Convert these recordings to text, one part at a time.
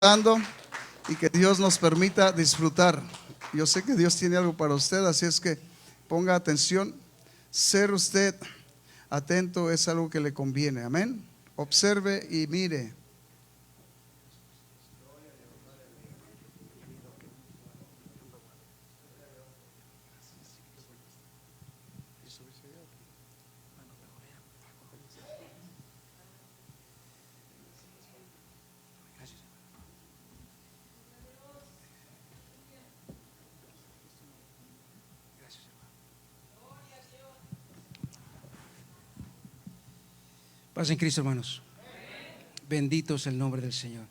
dando y que Dios nos permita disfrutar. Yo sé que Dios tiene algo para usted, así es que ponga atención. Ser usted atento es algo que le conviene. Amén. Observe y mire. Paz en Cristo, hermanos. Bendito es el nombre del Señor.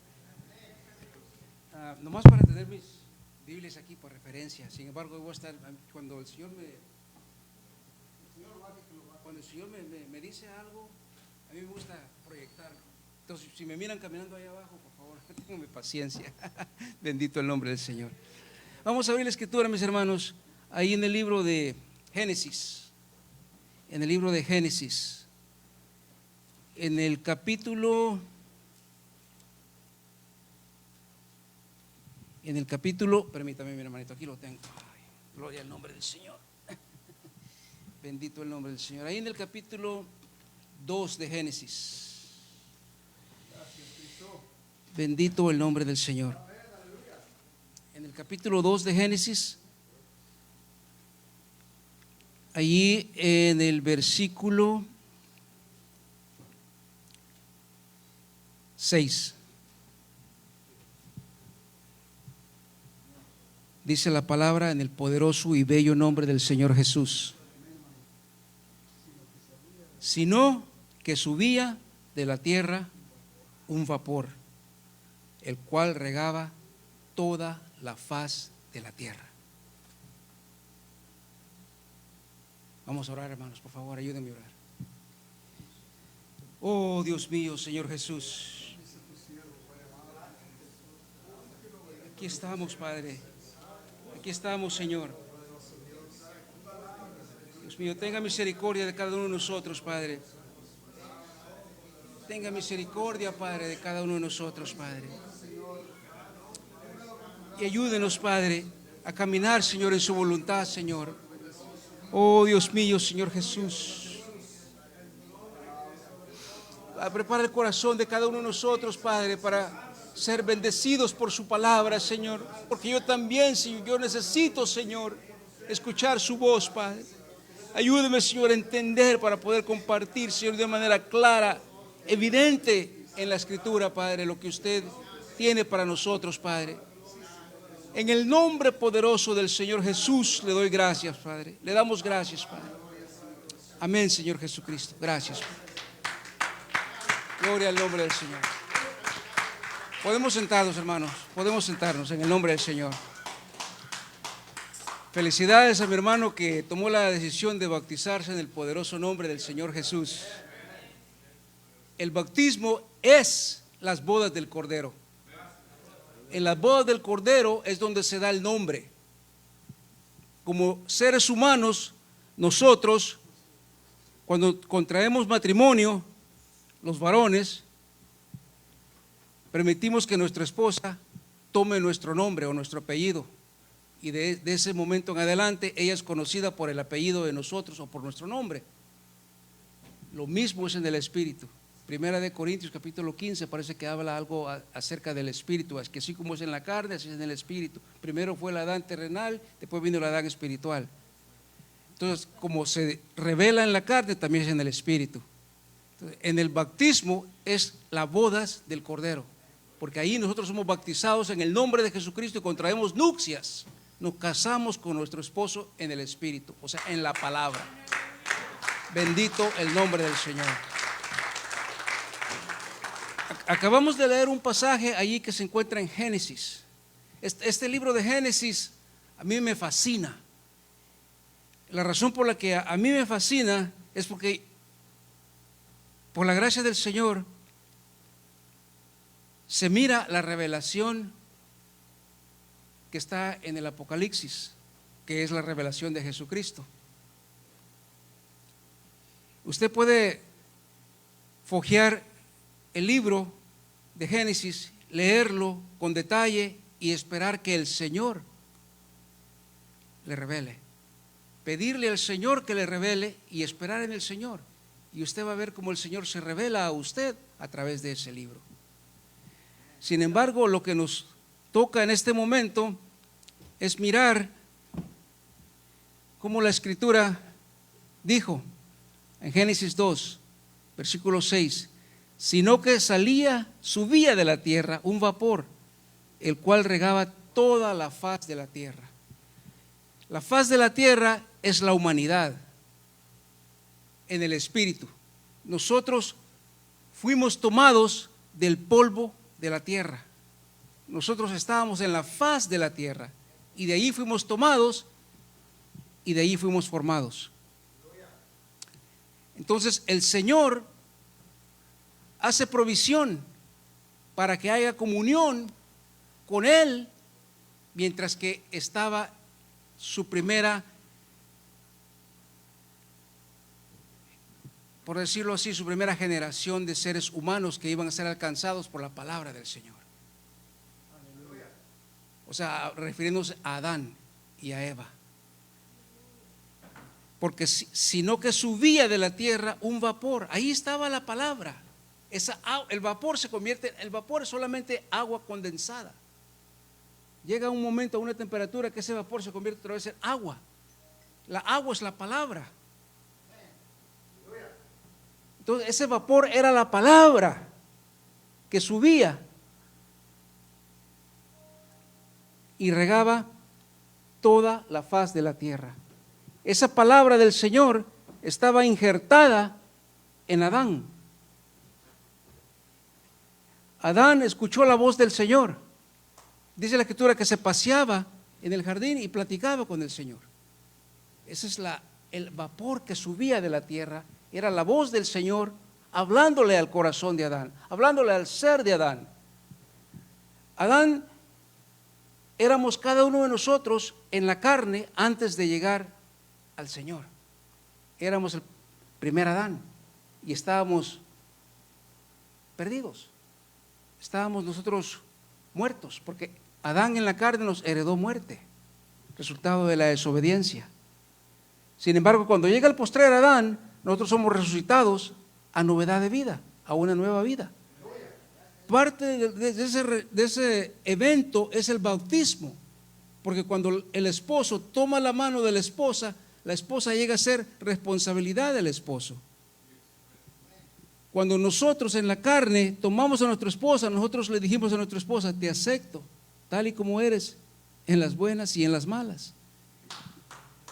Nomás para tener mis Biblias aquí por referencia. Sin embargo, voy a estar cuando el Señor me dice algo, a mí me gusta proyectarlo. Entonces, si me miran caminando ahí abajo, por favor, tengan paciencia. Bendito el nombre del Señor. Vamos a abrir la escritura, mis hermanos, ahí en el libro de Génesis. En el libro de Génesis. En el capítulo, permítame mi hermanito, aquí lo tengo. Ay, gloria al nombre del Señor. Bendito el nombre del Señor. Ahí en el capítulo 2 de Génesis. Bendito el nombre del Señor. En el capítulo 2 de Génesis, allí en el versículo 6 dice la palabra en el poderoso y bello nombre del Señor Jesús, sino que subía de la tierra un vapor, el cual regaba toda la faz de la tierra. Vamos a orar, hermanos, por favor, ayúdenme a orar. Oh Dios mío, Señor Jesús, aquí estamos, Padre. Aquí estamos, Señor. Dios mío, tenga misericordia de cada uno de nosotros, Padre. Tenga misericordia, Padre, de cada uno de nosotros, Padre. Y ayúdenos, Padre, a caminar, Señor, en su voluntad, Señor. Oh Dios mío, Señor Jesús. Prepara el corazón de cada uno de nosotros, Padre, para ser bendecidos por su palabra, Señor, porque yo también, Señor, yo necesito, Señor, escuchar su voz, Padre. Ayúdeme, Señor, a entender para poder compartir, Señor, de manera clara, evidente en la Escritura, Padre, lo que usted tiene para nosotros, Padre. En el nombre poderoso del Señor Jesús le doy gracias, Padre. Le damos gracias, Padre. Amén, Señor Jesucristo. Gracias, Padre. Gloria al nombre del Señor. Podemos sentarnos, hermanos, podemos sentarnos en el nombre del Señor. Felicidades a mi hermano que tomó la decisión de bautizarse en el poderoso nombre del Señor Jesús. El bautismo es las bodas del Cordero. En las bodas del Cordero es donde se da el nombre. Como seres humanos, nosotros, cuando contraemos matrimonio, los varones, permitimos que nuestra esposa tome nuestro nombre o nuestro apellido, y de ese momento en adelante ella es conocida por el apellido de nosotros o por nuestro nombre. Lo mismo es en el Espíritu. Primera de Corintios capítulo 15 parece que habla algo acerca del Espíritu, es que así como es en la carne, así es en el Espíritu. Primero fue el Adán terrenal, después vino el Adán espiritual. Entonces, como se revela en la carne, también es en el Espíritu. Entonces, en el bautismo es las bodas del Cordero, porque ahí nosotros somos bautizados en el nombre de Jesucristo y contraemos nupcias. Nos casamos con nuestro esposo en el Espíritu, o sea, en la palabra. Bendito el nombre del Señor. Acabamos de leer un pasaje allí que se encuentra en Génesis. Este libro de Génesis a mí me fascina. La razón por la que a mí me fascina es porque, por la gracia del Señor, se mira la revelación que está en el Apocalipsis, que es la revelación de Jesucristo. Usted puede fojear el libro de Génesis leerlo con detalle y esperar que el Señor le revele. Pedirle al Señor que le revele y esperar en el Señor. Y usted va a ver cómo el Señor se revela a usted a través de ese libro. Sin embargo, lo que nos toca en este momento es mirar cómo la Escritura dijo en Génesis 2, versículo 6, sino que subía de la tierra un vapor, el cual regaba toda la faz de la tierra. La faz de la tierra es la humanidad en el espíritu. Nosotros fuimos tomados del polvo de la tierra. Nosotros estábamos en la faz de la tierra y de ahí fuimos tomados y de ahí fuimos formados. Entonces el Señor hace provisión para que haya comunión con Él mientras que estaba su primera, por decirlo así, su primera generación de seres humanos que iban a ser alcanzados por la palabra del Señor. O sea, refiriéndose a Adán y a Eva. Porque sino que subía de la tierra un vapor, ahí estaba la palabra. El vapor el vapor es solamente agua condensada. Llega un momento, a una temperatura que ese vapor se convierte otra vez en agua. La agua es la palabra. Entonces ese vapor era la palabra que subía y regaba toda la faz de la tierra. Esa palabra del Señor estaba injertada en Adán. Adán escuchó la voz del Señor. Dice la Escritura que se paseaba en el jardín y platicaba con el Señor. Ese es el vapor que subía de la tierra. Era la voz del Señor hablándole al corazón de Adán, hablándole al ser de Adán. Adán, éramos cada uno de nosotros en la carne antes de llegar al Señor. Éramos el primer Adán y estábamos perdidos. Estábamos nosotros muertos, porque Adán en la carne nos heredó muerte, resultado de la desobediencia. Sin embargo, cuando llega el postrer Adán, nosotros somos resucitados a novedad de vida, a una nueva vida. Parte de ese evento es el bautismo, porque cuando el esposo toma la mano de la esposa llega a ser responsabilidad del esposo. Cuando nosotros en la carne tomamos a nuestra esposa, nosotros le dijimos a nuestra esposa: te acepto tal y como eres, en las buenas y en las malas.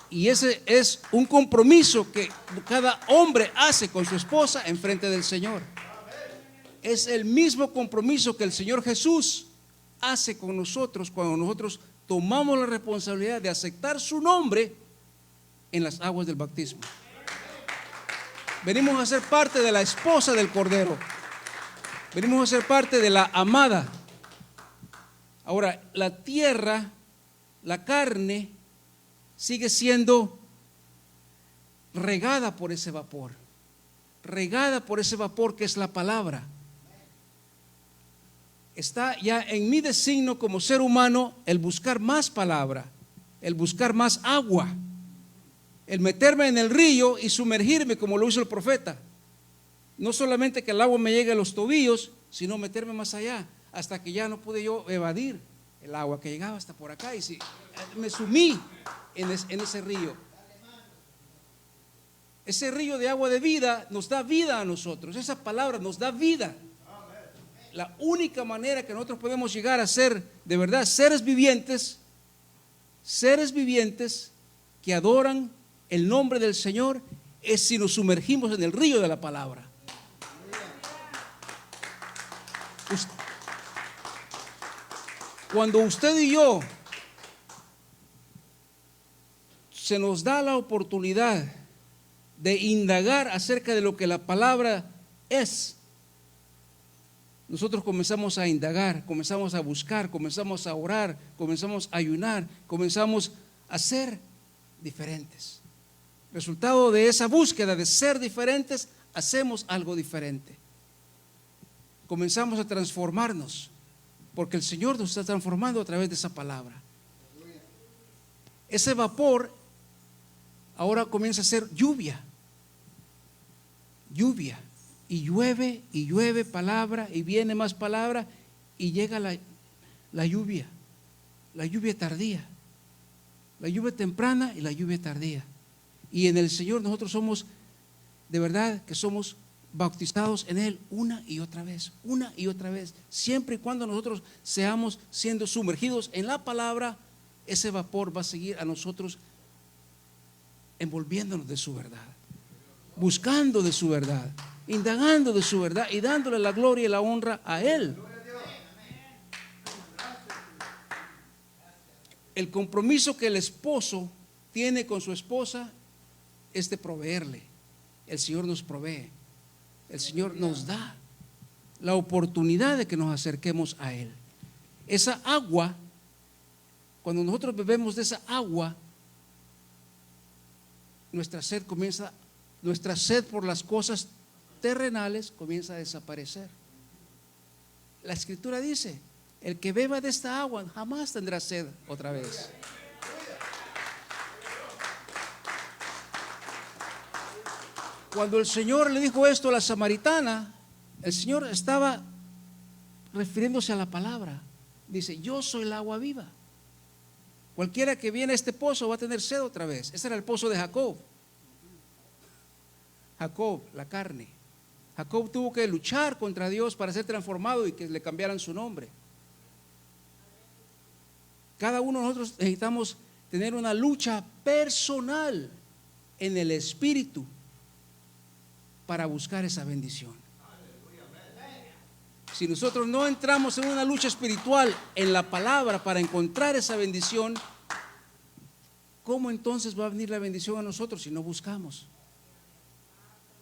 Y ese es un compromiso que cada hombre hace con su esposa en frente del Señor. Es el mismo compromiso que el Señor Jesús hace con nosotros cuando nosotros tomamos la responsabilidad de aceptar su nombre en las aguas del bautismo. Venimos a ser parte de la esposa del Cordero. Venimos a ser parte de la amada. Ahora, la tierra, la carne, sigue siendo regada por ese vapor. Regada por ese vapor que es la palabra. Está ya en mi designio como ser humano el buscar más palabra, el buscar más agua, el meterme en el río y sumergirme como lo hizo el profeta. No solamente que el agua me llegue a los tobillos, sino meterme más allá, hasta que ya no pude yo evadir el agua que llegaba hasta por acá, y me sumí en ese río. Ese río de agua de vida nos da vida a nosotros. Esa palabra nos da vida. La única manera que nosotros podemos llegar a ser de verdad seres vivientes que adoran el nombre del Señor, es si nos sumergimos en el río de la palabra. Cuando usted y yo se nos da la oportunidad de indagar acerca de lo que la palabra es, nosotros comenzamos a indagar, comenzamos a buscar, comenzamos a orar, comenzamos a ayunar, comenzamos a ser diferentes. Resultado de esa búsqueda de ser diferentes, hacemos algo diferente. Comenzamos a transformarnos. porque el Señor nos está transformando a través de esa palabra. Ese vapor ahora comienza a ser lluvia, lluvia, y llueve palabra, y viene más palabra, y llega la lluvia tardía, la lluvia temprana y la lluvia tardía. Y en el Señor nosotros somos, de verdad que somos bautizados en Él una y otra vez, siempre y cuando nosotros seamos siendo sumergidos en la palabra. Ese vapor va a seguir a nosotros envolviéndonos de su verdad, buscando de su verdad, indagando de su verdad y dándole la gloria y la honra a Él. El compromiso que el esposo tiene con su esposa es de proveerle. El Señor nos provee, el Señor nos da la oportunidad de que nos acerquemos a Él. Esa agua, cuando nosotros bebemos de esa agua, nuestra sed por las cosas terrenales comienza a desaparecer. La Escritura dice: el que beba de esta agua jamás tendrá sed otra vez. Cuando el Señor le dijo esto a la samaritana, el Señor estaba refiriéndose a la palabra. Dice: yo soy el agua viva. Cualquiera que viene a este pozo va a tener sed otra vez. Ese era el pozo de Jacob. Jacob, la carne. Jacob tuvo que luchar contra Dios para ser transformado y que le cambiaran su nombre. Cada uno de nosotros necesitamos tener una lucha personal en el Espíritu para buscar esa bendición. Si nosotros no entramos en una lucha espiritual en la palabra para encontrar esa bendición, ¿cómo entonces va a venir la bendición a nosotros si no buscamos?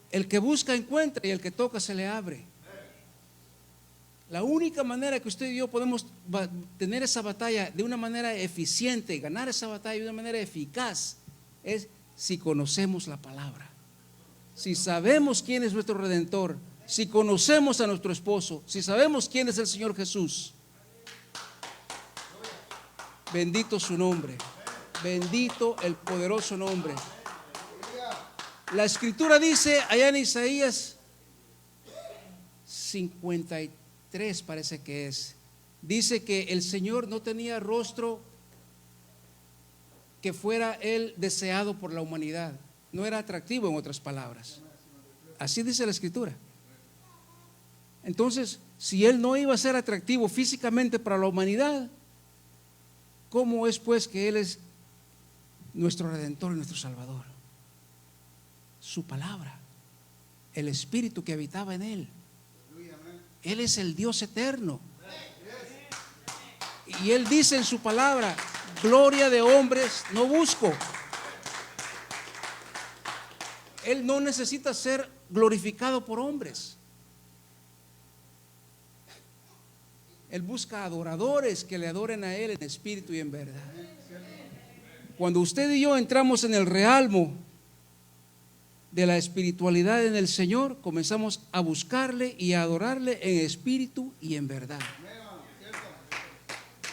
El que busca encuentra, y el que toca se le abre. La única manera que usted y yo podemos tener esa batalla de una manera eficiente, ganar esa batalla de una manera eficaz, es si conocemos la palabra, si sabemos quién es nuestro Redentor, si conocemos a nuestro esposo, si sabemos quién es el Señor Jesús. Bendito su nombre, bendito el poderoso nombre. La Escritura dice allá en Isaías 53, parece que es, dice que el Señor no tenía rostro que fuera Él deseado por la humanidad. No era atractivo, en otras palabras. Así dice la Escritura. Entonces, si Él no iba a ser atractivo físicamente para la humanidad, ¿cómo es pues que Él es nuestro Redentor y nuestro Salvador? Su palabra, el Espíritu que habitaba en Él. Él es el Dios eterno. Y Él dice en su palabra: gloria de hombres no busco. Él no necesita ser glorificado por hombres. Él busca adoradores que le adoren a Él en espíritu y en verdad. Cuando usted y yo entramos en el realmo de la espiritualidad en el Señor, comenzamos a buscarle y a adorarle en espíritu y en verdad.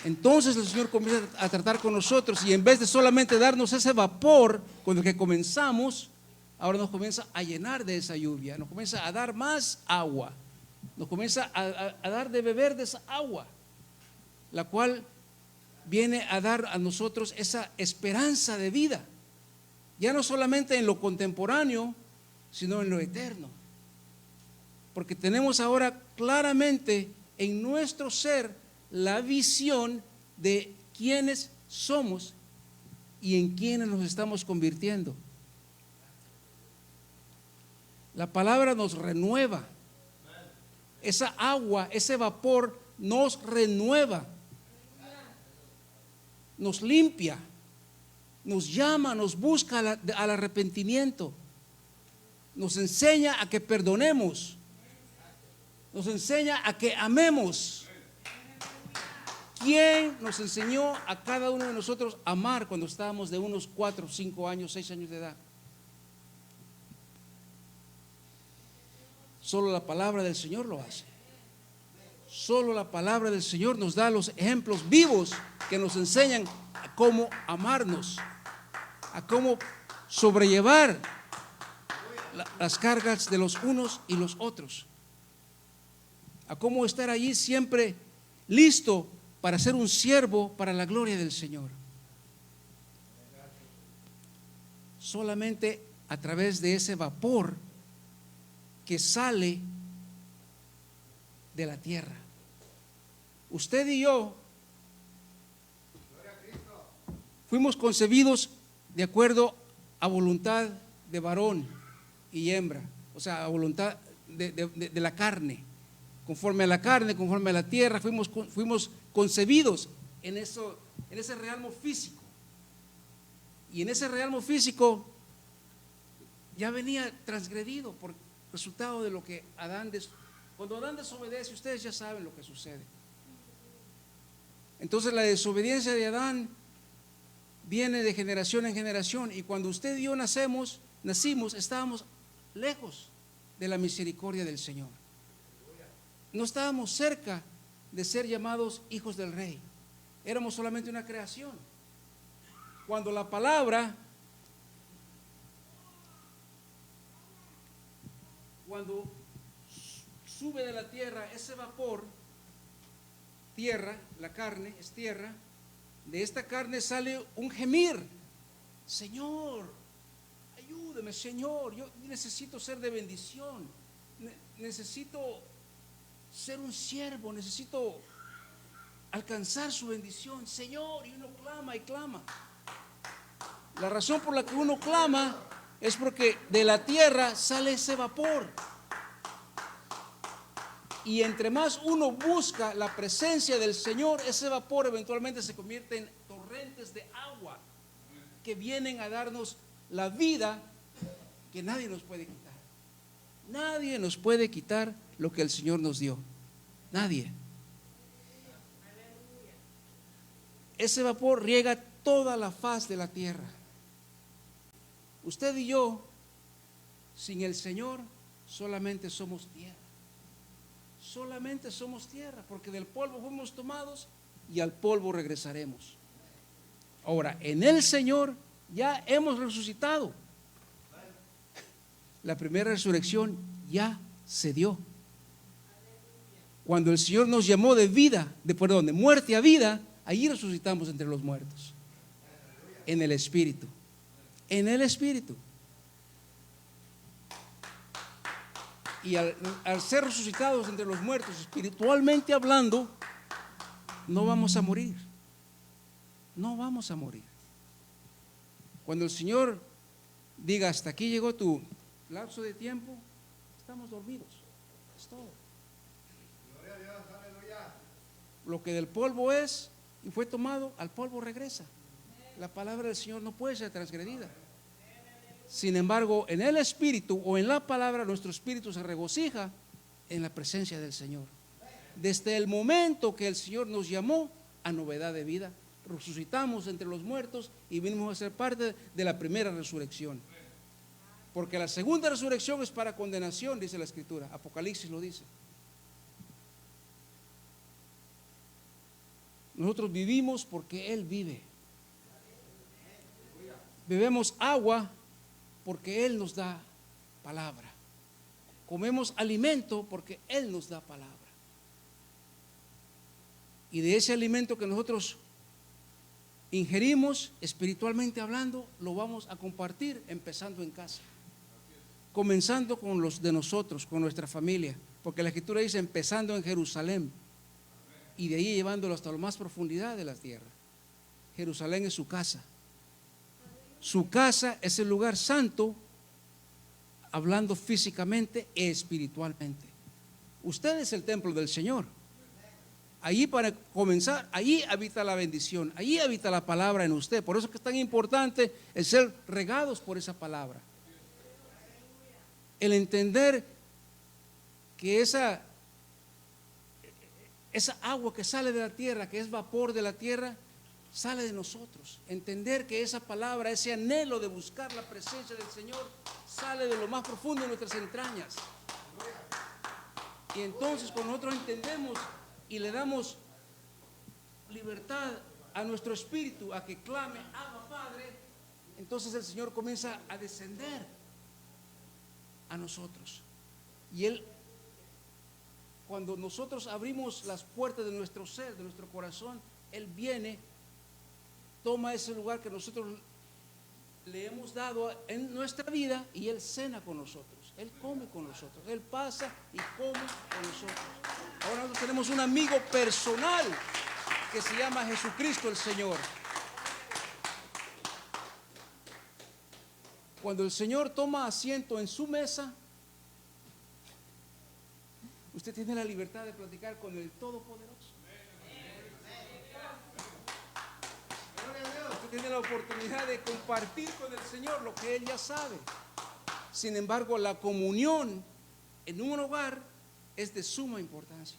Entonces el Señor comienza a tratar con nosotros, y en vez de solamente darnos ese vapor con el que comenzamos, ahora nos comienza a llenar de esa lluvia, nos comienza a dar más agua, nos comienza a dar de beber de esa agua, la cual viene a dar a nosotros esa esperanza de vida, ya no solamente en lo contemporáneo, sino en lo eterno. Porque tenemos ahora claramente en nuestro ser la visión de quiénes somos y en quiénes nos estamos convirtiendo. La palabra nos renueva. Esa agua, ese vapor nos renueva, nos limpia, nos llama, nos busca al arrepentimiento, nos enseña a que perdonemos, nos enseña a que amemos. ¿Quién nos enseñó a cada uno de nosotros a amar cuando estábamos de unos 4, 5 años, 6 años de edad? Solo la palabra del Señor lo hace. Solo la palabra del Señor nos da los ejemplos vivos que nos enseñan a cómo amarnos, a cómo sobrellevar las cargas de los unos y los otros, a cómo estar allí siempre listo para ser un siervo para la gloria del Señor. Solamente a través de ese vapor que sale de la tierra. Usted y yo fuimos concebidos de acuerdo a voluntad de varón y hembra, o sea, a voluntad de la carne, conforme a la carne, conforme a la tierra, fuimos concebidos en ese realmo físico. Y en ese realmo físico ya venía transgredido por resultado de lo que cuando Adán desobedece, ustedes ya saben lo que sucede. Entonces la desobediencia de Adán viene de generación en generación, y cuando usted y yo nacimos, estábamos lejos de la misericordia del Señor. No estábamos cerca de ser llamados hijos del Rey. Éramos solamente una creación. Cuando la palabra, cuando sube de la tierra ese vapor, tierra, la carne es tierra, de esta carne sale un gemir: Señor, ayúdeme, Señor, yo necesito ser de bendición, necesito ser un siervo, necesito alcanzar su bendición, Señor. Y uno clama y clama. La razón por la que uno clama es porque de la tierra sale ese vapor. Y entre más uno busca la presencia del Señor, ese vapor eventualmente se convierte en torrentes de agua que vienen a darnos la vida que nadie nos puede quitar. Nadie nos puede quitar lo que el Señor nos dio. Nadie. Ese vapor riega toda la faz de la tierra. Usted y yo, sin el Señor, solamente somos tierra. Solamente somos tierra, porque del polvo fuimos tomados y al polvo regresaremos. Ahora, en el Señor ya hemos resucitado. La primera resurrección ya se dio. Cuando el Señor nos llamó de muerte a vida, allí resucitamos entre los muertos. En el Espíritu. En el Espíritu. Y al ser resucitados entre los muertos, espiritualmente hablando, no vamos a morir. No vamos a morir. Cuando el Señor diga: hasta aquí llegó tu lapso de tiempo, estamos dormidos. Es todo. Gloria a Dios, aleluya. Lo que del polvo es y fue tomado, al polvo regresa. La palabra del Señor no puede ser transgredida. Sin embargo, en el Espíritu o en la palabra, nuestro espíritu se regocija en la presencia del Señor. Desde el momento que el Señor nos llamó a novedad de vida, resucitamos entre los muertos y vinimos a ser parte de la primera resurrección. Porque la segunda resurrección es para condenación, dice la Escritura. Apocalipsis lo dice. Nosotros vivimos porque Él vive. Bebemos agua porque Él nos da palabra. Comemos alimento porque Él nos da palabra. Y de ese alimento que nosotros ingerimos, espiritualmente hablando, lo vamos a compartir empezando en casa. Comenzando con los de nosotros, con nuestra familia. Porque la Escritura dice: empezando en Jerusalén. Y de ahí llevándolo hasta la más profundidad de la tierra. Jerusalén es su casa. Su casa es el lugar santo, hablando físicamente y espiritualmente. Usted es el templo del Señor. Allí, para comenzar, allí habita la bendición, allí habita la palabra en usted. Por eso es que es tan importante el ser regados por esa palabra. El entender que esa agua que sale de la tierra, que es vapor de la tierra, sale de nosotros. Entender que esa palabra, ese anhelo de buscar la presencia del Señor, sale de lo más profundo de nuestras entrañas. Y entonces, cuando nosotros entendemos y le damos libertad a nuestro espíritu a que clame, Abba Padre, entonces el Señor comienza a descender a nosotros. Y Él, cuando nosotros abrimos las puertas de nuestro ser, de nuestro corazón, Él viene, toma ese lugar que nosotros le hemos dado en nuestra vida y Él cena con nosotros, Él come con nosotros, Él pasa y come con nosotros. Ahora nosotros tenemos un amigo personal que se llama Jesucristo el Señor. Cuando el Señor toma asiento en su mesa, usted tiene la libertad de platicar con el Todopoderoso. Usted tiene la oportunidad de compartir con el Señor lo que Él ya sabe. Sin embargo, la comunión en un hogar es de suma importancia.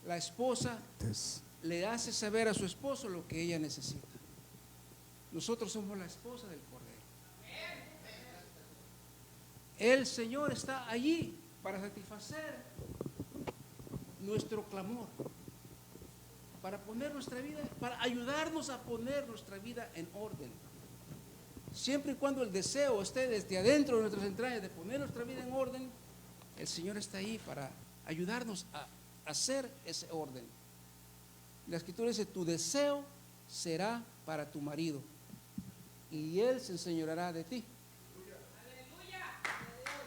La esposa le hace saber a su esposo lo que ella necesita. Nosotros somos la esposa del Cordero. El Señor está allí para satisfacer nuestro clamor, para poner nuestra vida, para ayudarnos a poner nuestra vida en orden. Siempre y cuando el deseo esté desde adentro de nuestras entrañas de poner nuestra vida en orden, el Señor está ahí para ayudarnos a hacer ese orden. La Escritura dice: tu deseo será para tu marido y él se enseñoreará de ti.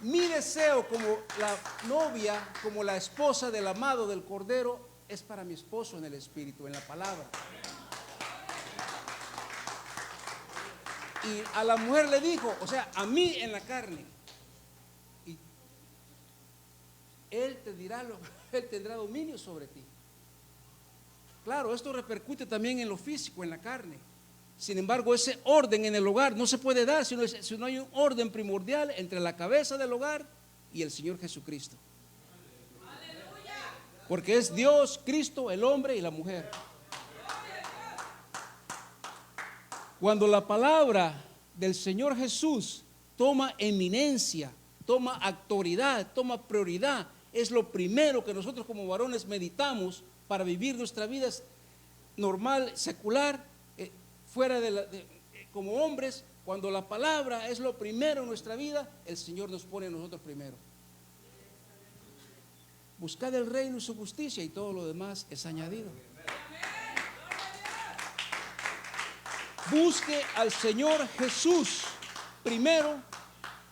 Mi deseo como la novia, como la esposa del amado del Cordero, es para mi esposo en el Espíritu, en la palabra. Y a la mujer le dijo, o sea, a mí en la carne, y él tendrá dominio sobre ti. Claro, esto repercute también en lo físico, en la carne. Sin embargo, ese orden en el hogar no se puede dar si no hay un orden primordial entre la cabeza del hogar y el Señor Jesucristo. Porque es Dios, Cristo, el hombre y la mujer. Cuando la palabra del Señor Jesús toma eminencia, toma autoridad, toma prioridad, es lo primero que nosotros como varones meditamos para vivir nuestra vida normal, secular, fuera como hombres. Cuando la palabra es lo primero en nuestra vida, el Señor nos pone a nosotros primero. Buscad el reino y su justicia y todo lo demás es añadido. Busque al Señor Jesús primero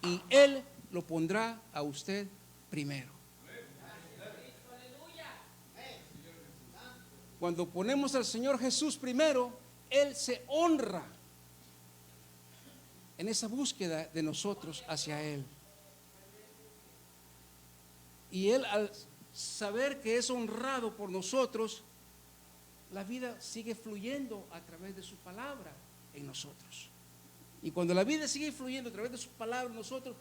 y Él lo pondrá a usted primero. Cuando ponemos al Señor Jesús primero, Él se honra en esa búsqueda de nosotros hacia Él. Y Él, al saber que es honrado por nosotros, la vida sigue fluyendo a través de su palabra en nosotros. Y cuando la vida sigue fluyendo a través de su palabra en nosotros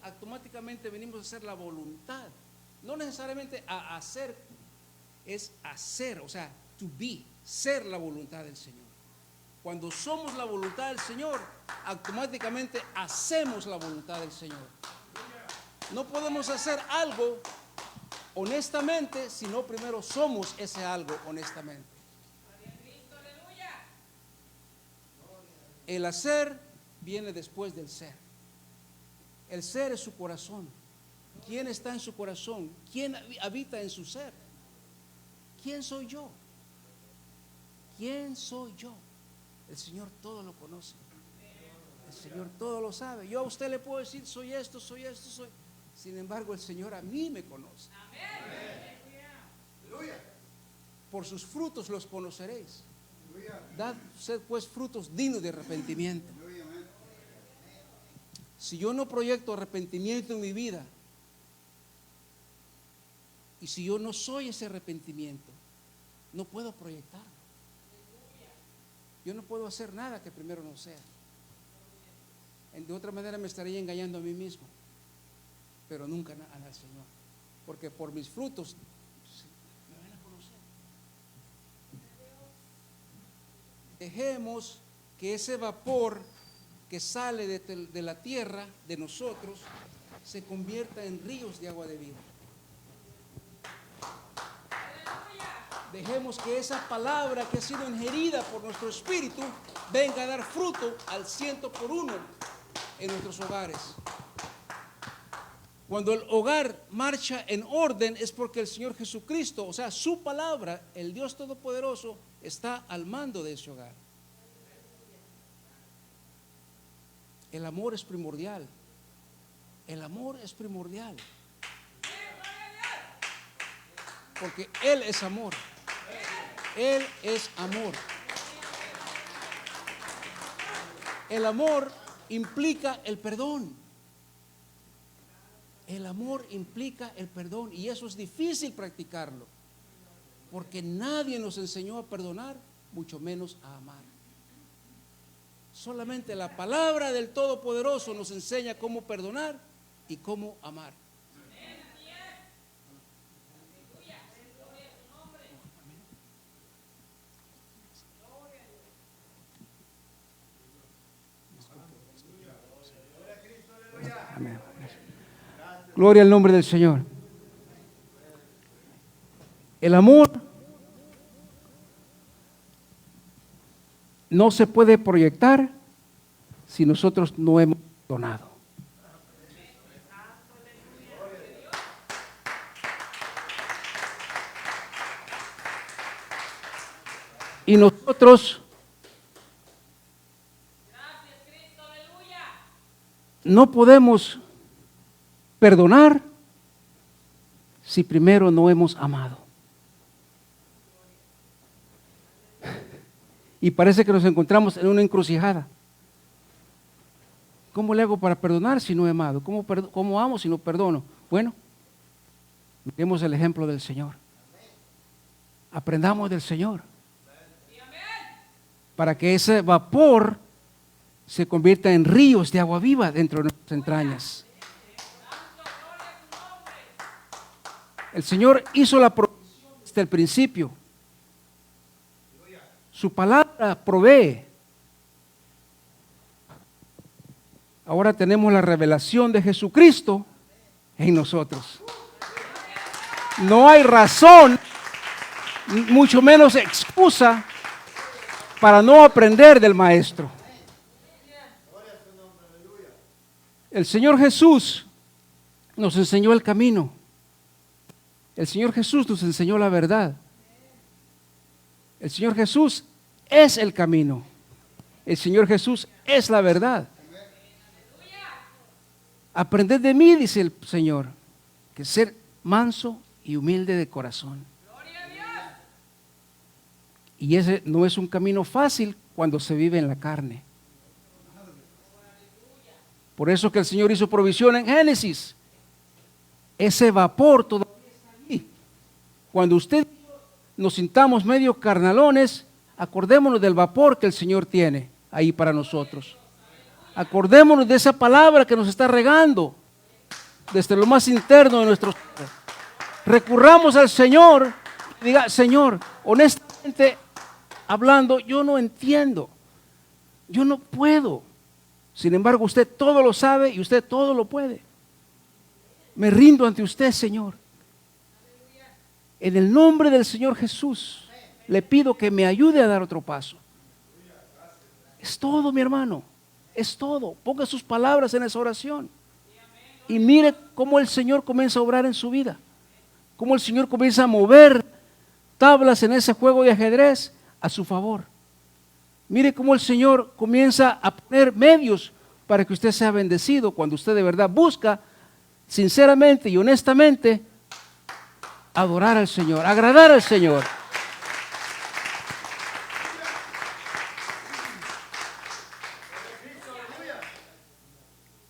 automáticamente venimos a hacer la voluntad. No necesariamente a hacer, es hacer, o sea, to be, ser la voluntad del Señor. Cuando somos la voluntad del Señor, automáticamente hacemos la voluntad del Señor. No podemos hacer algo honestamente si no primero somos ese algo honestamente. El hacer viene después del ser. El ser es su corazón. ¿Quién está en su corazón? ¿Quién habita en su ser? ¿Quién soy yo? ¿Quién soy yo? El Señor todo lo conoce. El Señor todo lo sabe. Yo a usted le puedo decir, soy esto, soy esto, soy. Sin embargo, el Señor a mí me conoce. Por sus frutos los conoceréis. Dad usted pues frutos dignos de arrepentimiento. Si yo no proyecto arrepentimiento en mi vida, y si yo no soy ese arrepentimiento, no puedo proyectarlo. Yo no puedo hacer nada que primero no sea. De otra manera me estaría engañando a mí mismo, pero nunca al Señor, porque por mis frutos me van a conocer. Dejemos que ese vapor que sale de la tierra, de nosotros, se convierta en ríos de agua de vida. Dejemos que esa palabra que ha sido ingerida por nuestro espíritu venga a dar fruto al 100% en nuestros hogares. Cuando el hogar marcha en orden es porque el Señor Jesucristo, o sea, su palabra, el Dios Todopoderoso, está al mando de ese hogar. El amor es primordial. El amor es primordial. Porque Él es amor. Él es amor. El amor implica el perdón. El amor implica el perdón y eso es difícil practicarlo. Porque nadie nos enseñó a perdonar, mucho menos a amar. Solamente la palabra del Todopoderoso nos enseña cómo perdonar y cómo amar. Amén. Gloria al nombre del Señor. El amor no se puede proyectar si nosotros no hemos donado. Y nosotros no podemos perdonar si primero no hemos amado. Y parece que nos encontramos en una encrucijada. ¿Cómo le hago para perdonar si no he amado? ¿Cómo amo si no perdono? Bueno, miremos el ejemplo del Señor. Aprendamos del Señor. Para que ese vapor se convierta en ríos de agua viva dentro de nuestras entrañas. El Señor hizo la provisión desde el principio. Su palabra provee. Ahora tenemos la revelación de Jesucristo en nosotros. No hay razón, mucho menos excusa, para no aprender del Maestro. El Señor Jesús nos enseñó el camino. El Señor Jesús nos enseñó la verdad. El Señor Jesús es el camino. El Señor Jesús es la verdad. Aprended de mí, dice el Señor, que ser manso y humilde de corazón. Y ese no es un camino fácil cuando se vive en la carne. Por eso que el Señor hizo provisión en Génesis. Ese vapor todavía está allí. Cuando usted nos sintamos medio carnalones, acordémonos del vapor que el Señor tiene ahí para nosotros. Acordémonos de esa palabra que nos está regando desde lo más interno de nuestros seres. Recurramos al Señor y diga: Señor, honestamente hablando, yo no entiendo, yo no puedo. Sin embargo, usted todo lo sabe y usted todo lo puede. Me rindo ante usted, Señor. En el nombre del Señor Jesús, le pido que me ayude a dar otro paso. Es todo, mi hermano, es todo. Ponga sus palabras en esa oración y mire cómo el Señor comienza a obrar en su vida. Cómo el Señor comienza a mover tablas en ese juego de ajedrez a su favor. Mire cómo el Señor comienza a poner medios para que usted sea bendecido cuando usted de verdad busca sinceramente y honestamente adorar al Señor, agradar al Señor.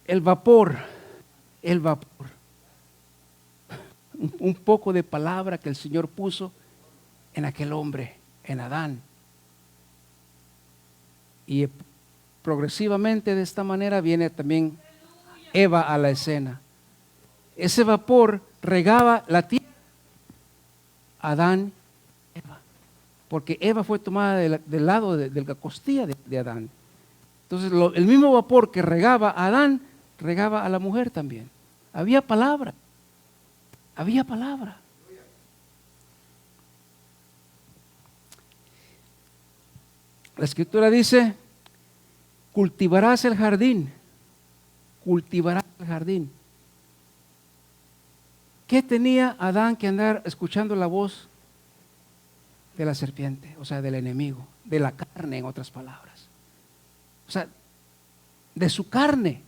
El vapor, un poco de palabra que el Señor puso en aquel hombre, en Adán. Y progresivamente de esta manera viene también Eva a la escena. Ese vapor regaba la tierra. Adán, Eva. Porque Eva fue tomada del lado de la costilla de Adán. Entonces el mismo vapor que regaba a Adán, regaba a la mujer también. Había palabra. Había palabra. La escritura dice, cultivarás el jardín, cultivarás el jardín. ¿Qué tenía Adán que andar escuchando la voz de la serpiente? O sea, del enemigo, de la carne, en otras palabras. O sea, de su carne.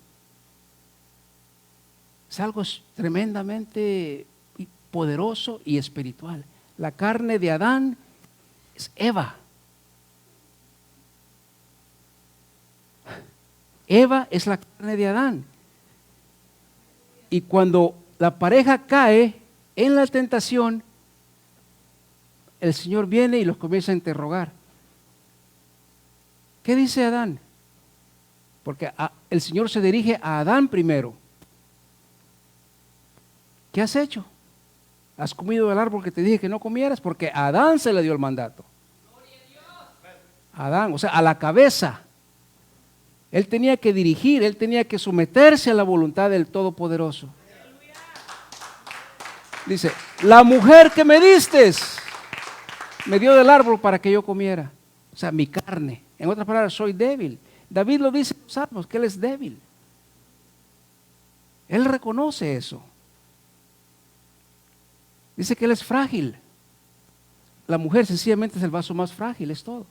Es algo tremendamente poderoso y espiritual. La carne de Adán es Eva. Eva es la carne de Adán. Y cuando la pareja cae en la tentación, el Señor viene y los comienza a interrogar. ¿Qué dice Adán? Porque el Señor se dirige a Adán primero. ¿Qué has hecho? ¿Has comido del árbol que te dije que no comieras? Porque a Adán se le dio el mandato. Adán, o sea, a la cabeza. Él tenía que dirigir, él tenía que someterse a la voluntad del Todopoderoso. Dice, la mujer que me diste me dio del árbol para que yo comiera. O sea, mi carne. En otras palabras, soy débil. David lo dice en los Salmos, que él es débil. Él reconoce eso. Dice que él es frágil. La mujer sencillamente es el vaso más frágil, es todo.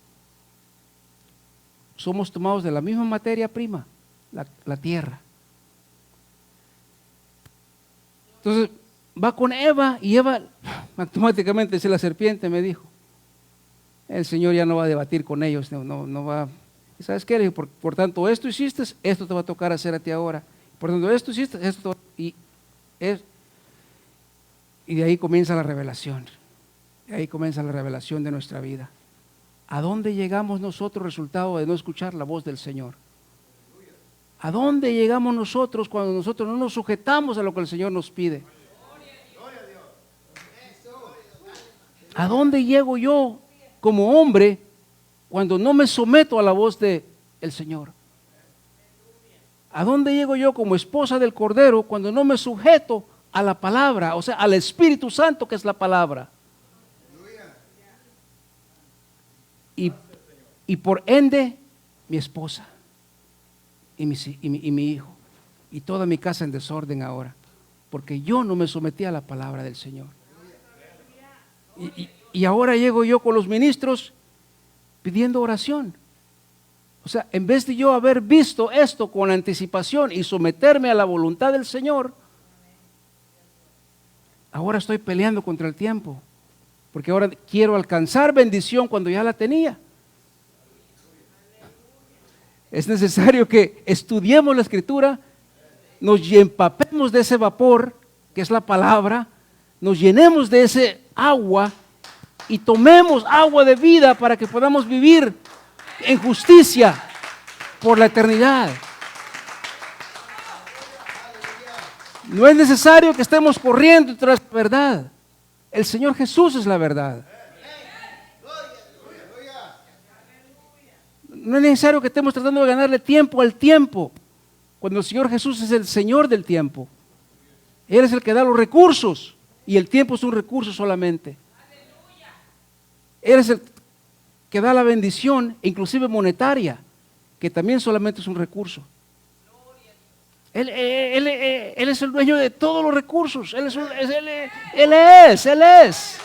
Somos tomados de la misma materia prima, la tierra. Entonces va con Eva y Eva automáticamente dice la serpiente, me dijo, el Señor ya no va a debatir con ellos, no va. ¿Y sabes qué? Le dijo, por tanto esto hiciste, esto te va a tocar hacer a ti ahora. Por tanto esto hiciste, esto te va a... Y de ahí comienza la revelación. De ahí comienza la revelación de nuestra vida. ¿A dónde llegamos nosotros resultado de no escuchar la voz del Señor? ¿A dónde llegamos nosotros cuando nosotros no nos sujetamos a lo que el Señor nos pide? ¿A dónde llego yo como hombre cuando no me someto a la voz del Señor? ¿A dónde llego yo como esposa del Cordero cuando no me sujeto a la palabra, o sea, al Espíritu Santo que es la palabra? Y por ende, mi esposa y mi hijo y toda mi casa en desorden ahora, porque yo no me sometí a la palabra del Señor. Y ahora llego yo con los ministros pidiendo oración. O sea, en vez de yo haber visto esto con anticipación y someterme a la voluntad del Señor, ahora estoy peleando contra el tiempo, porque ahora quiero alcanzar bendición cuando ya la tenía. Es necesario que estudiemos la Escritura, nos empapemos de ese vapor, que es la palabra, nos llenemos de ese agua y tomemos agua de vida para que podamos vivir en justicia por la eternidad. No es necesario que estemos corriendo tras la verdad. El Señor Jesús es la verdad. No es necesario que estemos tratando de ganarle tiempo al tiempo, cuando el Señor Jesús es el Señor del tiempo. Él es el que da los recursos y el tiempo es un recurso solamente. Él es el que da la bendición, inclusive monetaria, que también solamente es un recurso. Él es el dueño de todos los recursos. Él es.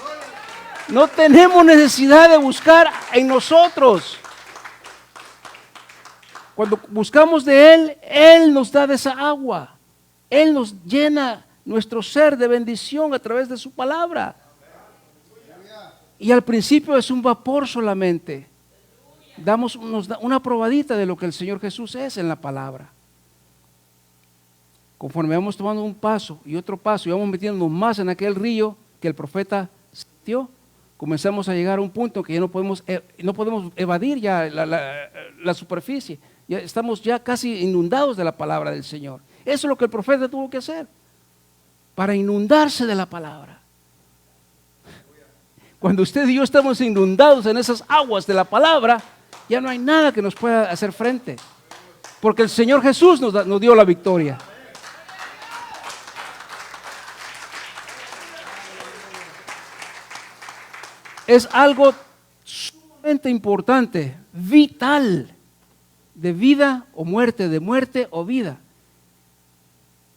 No tenemos necesidad de buscar en nosotros. Cuando buscamos de Él, Él nos da de esa agua. Él nos llena nuestro ser de bendición a través de su palabra. Y al principio es un vapor solamente. Nos da una probadita de lo que el Señor Jesús es en la palabra. Conforme vamos tomando un paso y otro paso y vamos metiéndonos más en aquel río que el profeta sintió, comenzamos a llegar a un punto que ya no podemos evadir ya la superficie. Ya estamos ya casi inundados de la palabra del Señor. Eso es lo que el profeta tuvo que hacer para inundarse de la palabra. Cuando usted y yo estamos inundados en esas aguas de la palabra, ya no hay nada que nos pueda hacer frente, porque el Señor Jesús nos dio la victoria. Es algo sumamente sumamente importante, vital, de vida o muerte, de muerte o vida,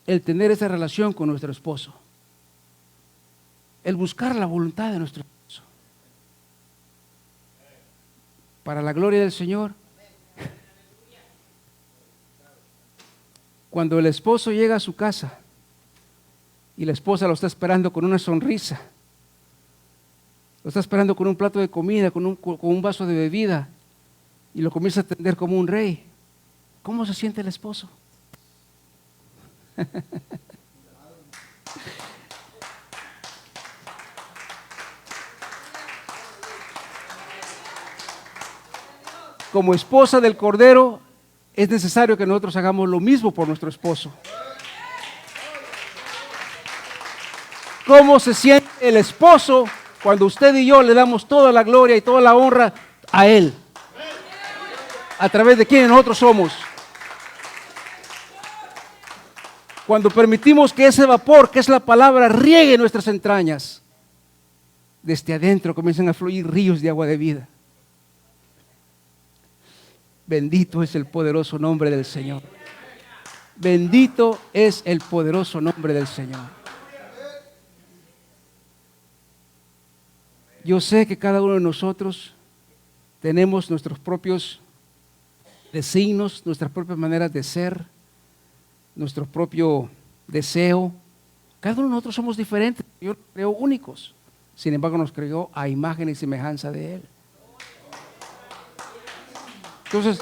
el tener esa relación con nuestro esposo, el buscar la voluntad de nuestro esposo. Para la gloria del Señor, cuando el esposo llega a su casa y la esposa lo está esperando con una sonrisa, lo está esperando con un plato de comida, con un vaso de bebida, y lo comienza a atender como un rey, ¿cómo se siente el esposo? Como esposa del Cordero, es necesario que nosotros hagamos lo mismo por nuestro esposo. ¿Cómo se siente el esposo cuando usted y yo le damos toda la gloria y toda la honra a Él? A través de quien nosotros somos. Cuando permitimos que ese vapor, que es la palabra, riegue nuestras entrañas, desde adentro comienzan a fluir ríos de agua de vida. Bendito es el poderoso nombre del Señor. Bendito es el poderoso nombre del Señor. Yo sé que cada uno de nosotros tenemos nuestros propios designios, nuestras propias maneras de ser, nuestro propio deseo. Cada uno de nosotros somos diferentes. Dios nos creó únicos. Sin embargo, nos creó a imagen y semejanza de Él. Entonces,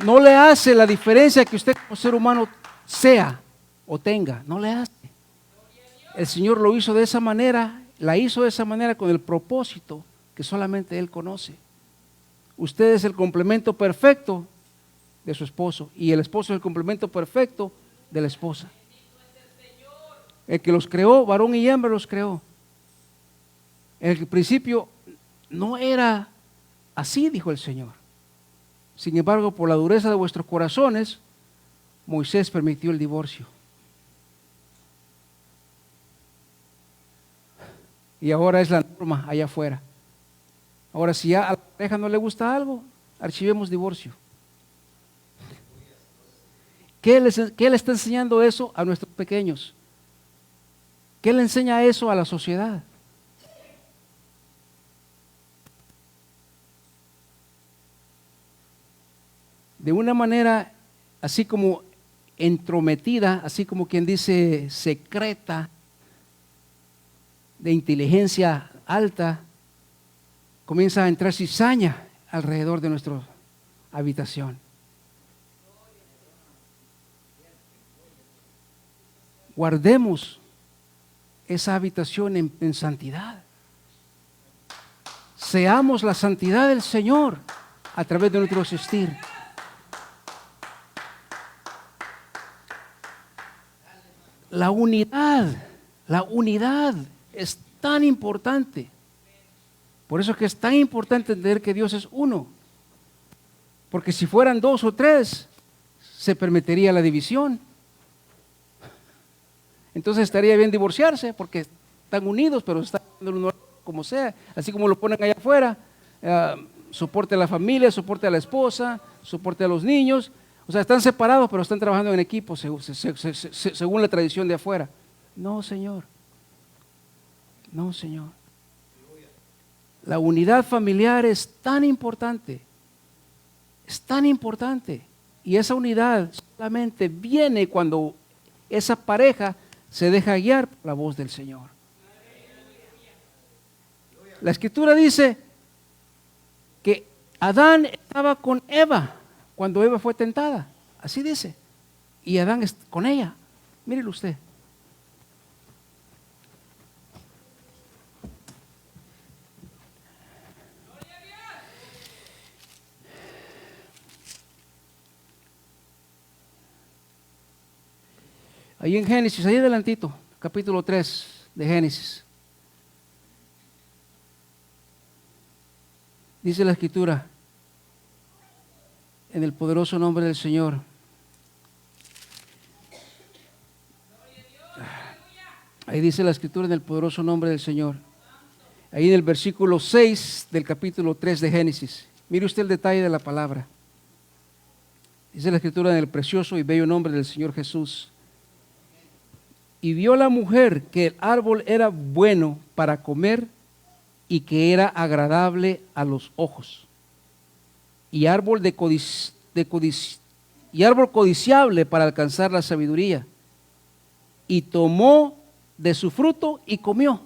no le hace la diferencia que usted como ser humano sea o tenga. No le hace. El Señor lo hizo de esa manera, la hizo de esa manera con el propósito que solamente Él conoce. Usted es el complemento perfecto de su esposo y el esposo es el complemento perfecto de la esposa. El que los creó, varón y hembra los creó. En el principio no era así, dijo el Señor. Sin embargo, por la dureza de vuestros corazones, Moisés permitió el divorcio. Y ahora es la norma allá afuera. Ahora, si ya a la pareja no le gusta algo, archivemos divorcio. ¿Qué le está enseñando eso a nuestros pequeños? ¿Qué le enseña eso a la sociedad? De una manera así como entrometida, así como quien dice secreta, de inteligencia alta, comienza a entrar cizaña alrededor de nuestra habitación. Guardemos esa habitación en santidad. Seamos la santidad del Señor a través de nuestro existir. La unidad es tan importante. Por eso es que es tan importante entender que Dios es uno. Porque si fueran dos o tres, se permitiría la división. Entonces estaría bien divorciarse porque están unidos, pero están uno como sea. Así como lo ponen allá afuera, soporte a la familia, soporte a la esposa, soporte a los niños. O sea, están separados, pero están trabajando en equipo según la tradición de afuera. No, Señor. No, Señor. La unidad familiar es tan importante. Es tan importante. Y esa unidad solamente viene cuando esa pareja se deja guiar por la voz del Señor. La Escritura dice que Adán estaba con Eva cuando Eva fue tentada, así dice, y Adán está con ella. Mírelo usted. Ahí en Génesis, ahí adelantito, capítulo 3 de Génesis. Dice la Escritura, en el poderoso nombre del Señor. Ahí dice la Escritura, en el poderoso nombre del Señor. ahí en el versículo 6 del capítulo 3 de Génesis. Mire usted el detalle de la palabra. Dice la escritura en el precioso y bello nombre del Señor Jesús. Y vio la mujer que el árbol era bueno para comer y que era agradable a los ojos, y árbol y árbol codiciable para alcanzar la sabiduría. Y tomó de su fruto y comió,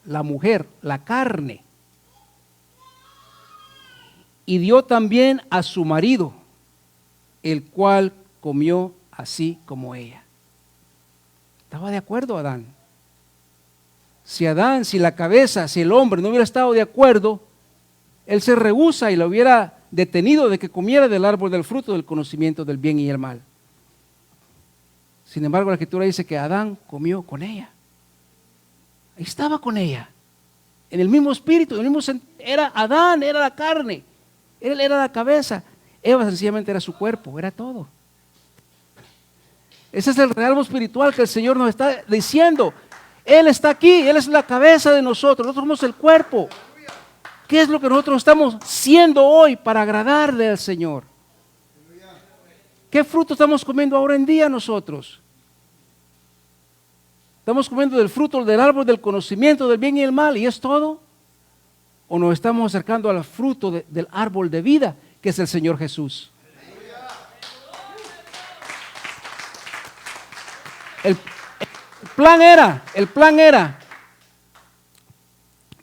la mujer, la carne. Y dio también a su marido, el cual comió así como ella. ¿Estaba de acuerdo Adán? Si la cabeza, si el hombre no hubiera estado de acuerdo, él se rehúsa y lo hubiera detenido de que comiera del árbol del fruto del conocimiento del bien y el mal. Sin embargo, la escritura dice que Adán comió con ella. Ahí estaba con ella, en el mismo espíritu, en el mismo era Adán, era la carne, él era la cabeza, Eva sencillamente era su cuerpo, era todo. Ese es el realmo espiritual que el Señor nos está diciendo. Él está aquí, Él es la cabeza de nosotros somos el cuerpo. ¿Qué es lo que nosotros estamos siendo hoy para agradarle al Señor? ¿Qué fruto estamos comiendo ahora en día nosotros? ¿Estamos comiendo del fruto del árbol del conocimiento del bien y el mal y es todo? ¿O nos estamos acercando al fruto del árbol de vida que es el Señor Jesús? El plan era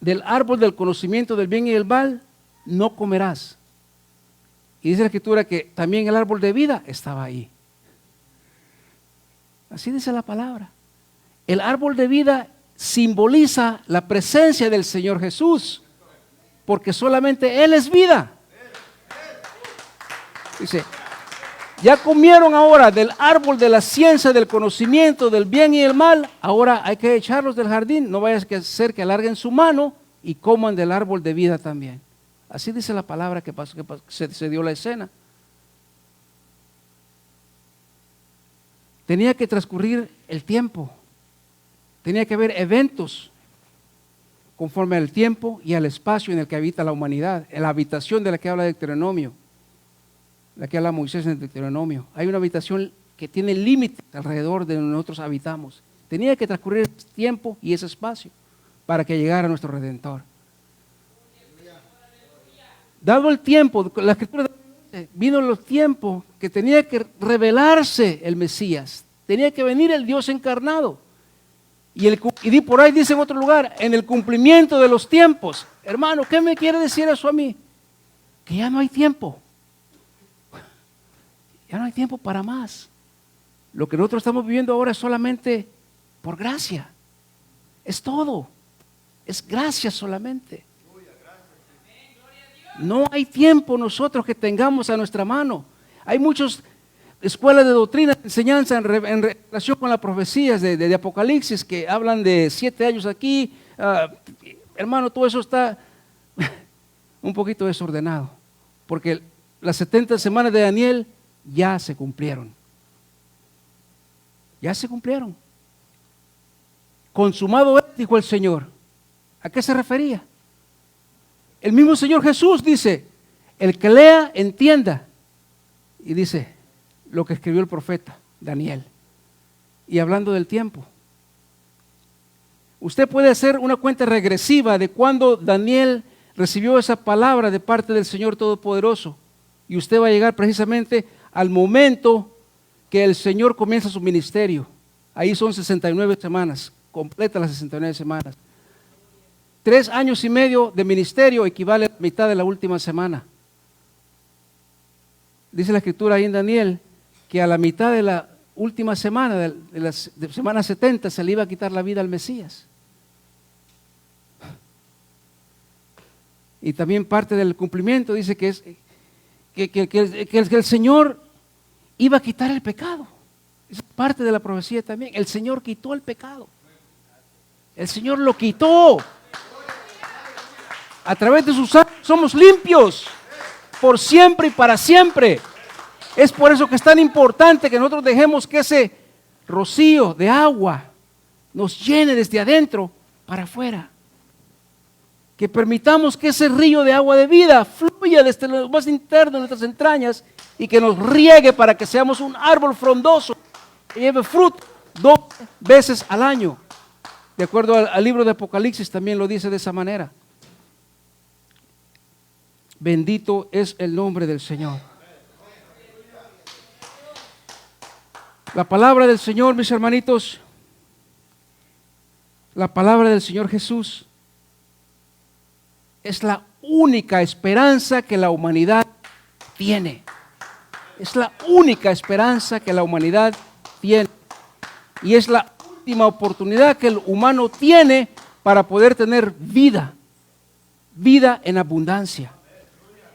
del árbol del conocimiento del bien y del mal no comerás. Y dice la escritura que también el árbol de vida estaba ahí. Así dice la palabra. El árbol de vida simboliza la presencia del Señor Jesús, porque solamente Él es vida. Dice, ya comieron ahora del árbol de la ciencia, del conocimiento, del bien y el mal, ahora hay que echarlos del jardín, no vaya a ser que alarguen su mano y coman del árbol de vida también. Así dice la palabra que pasó, se dio la escena. Tenía que transcurrir el tiempo, tenía que haber eventos conforme al tiempo y al espacio en el que habita la humanidad, en la habitación de la que habla Deuteronomio, la que habla Moisés en Deuteronomio. Hay una habitación que tiene límites alrededor de donde nosotros habitamos. Tenía que transcurrir ese tiempo y ese espacio para que llegara nuestro Redentor. Dado el tiempo, la Escritura vino los tiempos que tenía que revelarse el Mesías, tenía que venir el Dios encarnado. Y por ahí dice en otro lugar, en el cumplimiento de los tiempos. Hermano, ¿qué me quiere decir eso a mí? Que ya no hay tiempo. Ya no hay tiempo para más. Lo que nosotros estamos viviendo ahora es solamente por gracia. Es todo. Es gracia solamente. No hay tiempo nosotros que tengamos a nuestra mano. Hay muchas escuelas de doctrina, enseñanza en relación con las profecías de Apocalipsis que hablan de 7 años aquí. Hermano, todo eso está un poquito desordenado. Porque las 70 semanas de Daniel ya se cumplieron. Ya se cumplieron. Consumado es, dijo el Señor. ¿A qué se refería? El mismo Señor Jesús dice, el que lea, entienda. Y dice lo que escribió el profeta Daniel. Y hablando del tiempo. Usted puede hacer una cuenta regresiva de cuando Daniel recibió esa palabra de parte del Señor Todopoderoso. Y usted va a llegar precisamente al momento que el Señor comienza su ministerio. Ahí son 69 semanas, completa las 69 semanas. 3 años y medio de ministerio equivale a la mitad de la última semana. Dice la Escritura ahí en Daniel que a la mitad de la última semana, de la semana 70, se le iba a quitar la vida al Mesías. Y también parte del cumplimiento dice que el Señor iba a quitar el pecado. Es parte de la profecía también. El Señor quitó el pecado. El Señor lo quitó. A través de su sangre somos limpios por siempre y para siempre. Es por eso que es tan importante que nosotros dejemos que ese rocío de agua nos llene desde adentro para afuera. que permitamos que ese río de agua de vida fluya desde lo más interno de nuestras entrañas y que nos riegue para que seamos un árbol frondoso que lleve fruto 2 veces al año. De acuerdo al libro de Apocalipsis también lo dice de esa manera. Bendito es el nombre del Señor. La palabra del Señor, mis hermanitos, la palabra del Señor Jesús es la única esperanza que la humanidad tiene. Es la única esperanza que la humanidad tiene. Y es la última oportunidad que el humano tiene para poder tener vida. Vida en abundancia.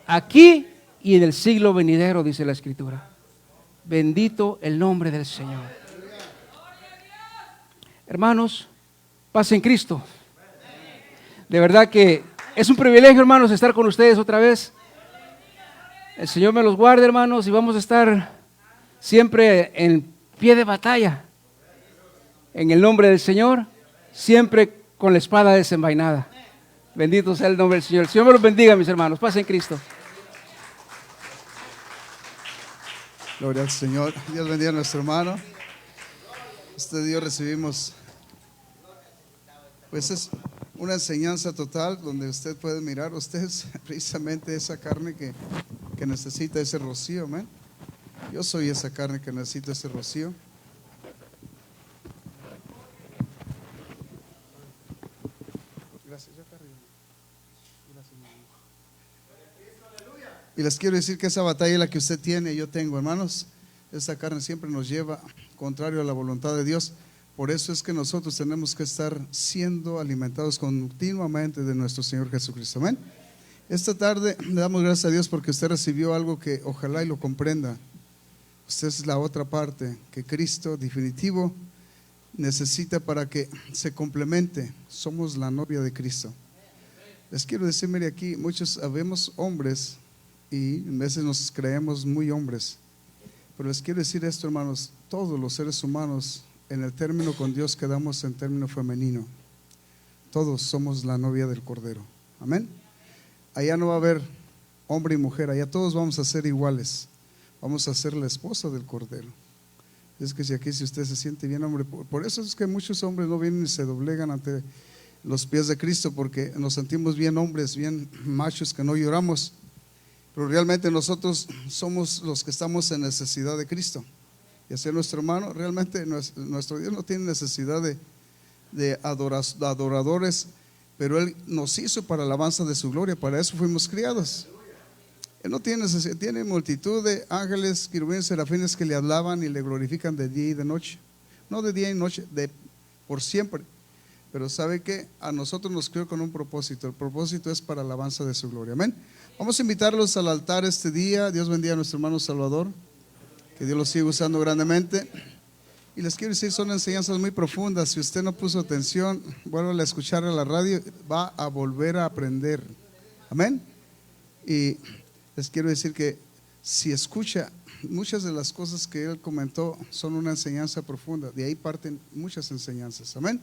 Aquí y en el siglo venidero, dice la Escritura. Bendito el nombre del Señor. Hermanos, paz en Cristo. De verdad que es un privilegio, hermanos, estar con ustedes otra vez. El Señor me los guarde, hermanos, y vamos a estar siempre en pie de batalla. En el nombre del Señor, siempre con la espada desenvainada. Bendito sea el nombre del Señor. El Señor me los bendiga, mis hermanos. Paz en Cristo. Gloria al Señor. Dios bendiga a nuestro hermano. Este día recibimos, pues es una enseñanza total donde usted puede mirar, usted es precisamente esa carne que necesita ese rocío, amén. Yo soy esa carne que necesita ese rocío. Gracias, y les quiero decir que esa batalla es la que usted tiene y yo tengo, hermanos. Esa carne siempre nos lleva contrario a la voluntad de Dios. Por eso es que nosotros tenemos que estar siendo alimentados continuamente de nuestro Señor Jesucristo. Amén. Esta tarde le damos gracias a Dios porque usted recibió algo que ojalá y lo comprenda. Usted es la otra parte que Cristo definitivo necesita para que se complemente. Somos la novia de Cristo. Les quiero decir, mire, aquí muchos habemos hombres y a veces nos creemos muy hombres. Pero les quiero decir esto, hermanos, todos los seres humanos en el término con Dios quedamos en término femenino. Todos somos la novia del Cordero. Amén. Allá no va a haber hombre y mujer, allá todos vamos a ser iguales. Vamos a ser la esposa del Cordero. Es que si aquí, si usted se siente bien, hombre, por eso es que muchos hombres no vienen y se doblegan ante los pies de Cristo, porque nos sentimos bien hombres, bien machos, que no lloramos. Pero realmente nosotros somos los que estamos en necesidad de Cristo. Y hacia nuestro hermano, realmente nuestro Dios no tiene necesidad de adoradores, pero Él nos hizo para la alabanza de su gloria. Para eso fuimos criados. Él no tiene necesidad, tiene multitud de ángeles, querubines, serafines que le hablaban y le glorifican de día y de noche. No de día y noche, por siempre. Pero ¿sabe qué? A nosotros nos creó con un propósito. El propósito es para la alabanza de su gloria. Amén. Vamos a invitarlos al altar este día. Dios bendiga a nuestro hermano Salvador. Que Dios lo siga usando grandemente. Y les quiero decir, son enseñanzas muy profundas. Si usted no puso atención, vuelva a escuchar a la radio, va a volver a aprender. Amén. Y les quiero decir que si escucha, muchas de las cosas que él comentó son una enseñanza profunda. De ahí parten muchas enseñanzas. Amén.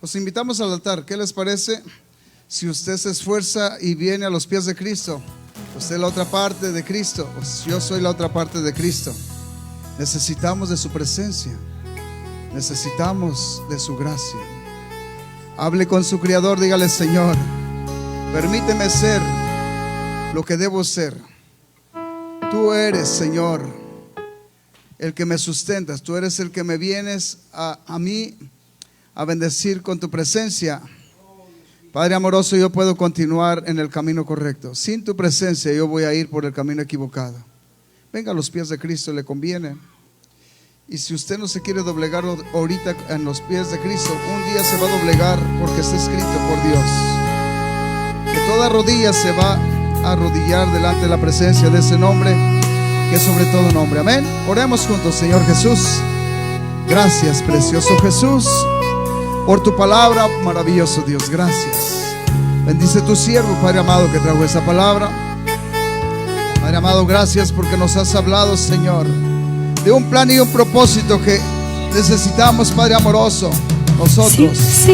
Los invitamos al altar. ¿Qué les parece? Si usted se esfuerza y viene a los pies de Cristo, usted es la otra parte de Cristo, yo soy la otra parte de Cristo. Necesitamos de su presencia, necesitamos de su gracia. Hable con su Creador, dígale: Señor, permíteme ser lo que debo ser. Tú eres, Señor, el que me sustentas, tú eres el que me vienes a mí a bendecir con tu presencia. Padre amoroso, yo puedo continuar en el camino correcto. Sin tu presencia yo voy a ir por el camino equivocado. Venga a los pies de Cristo, le conviene. Y si usted no se quiere doblegar ahorita en los pies de Cristo, un día se va a doblegar, porque está escrito por Dios que toda rodilla se va a arrodillar delante de la presencia de ese nombre, que es sobre todo nombre. Amén. Oremos juntos. Señor Jesús, gracias, precioso Jesús, por tu palabra, maravilloso Dios. Gracias. Bendice tu siervo, Padre amado, que trajo esa palabra. Padre amado, gracias porque nos has hablado, Señor, de un plan y un propósito que necesitamos, Padre amoroso, nosotros. Sí.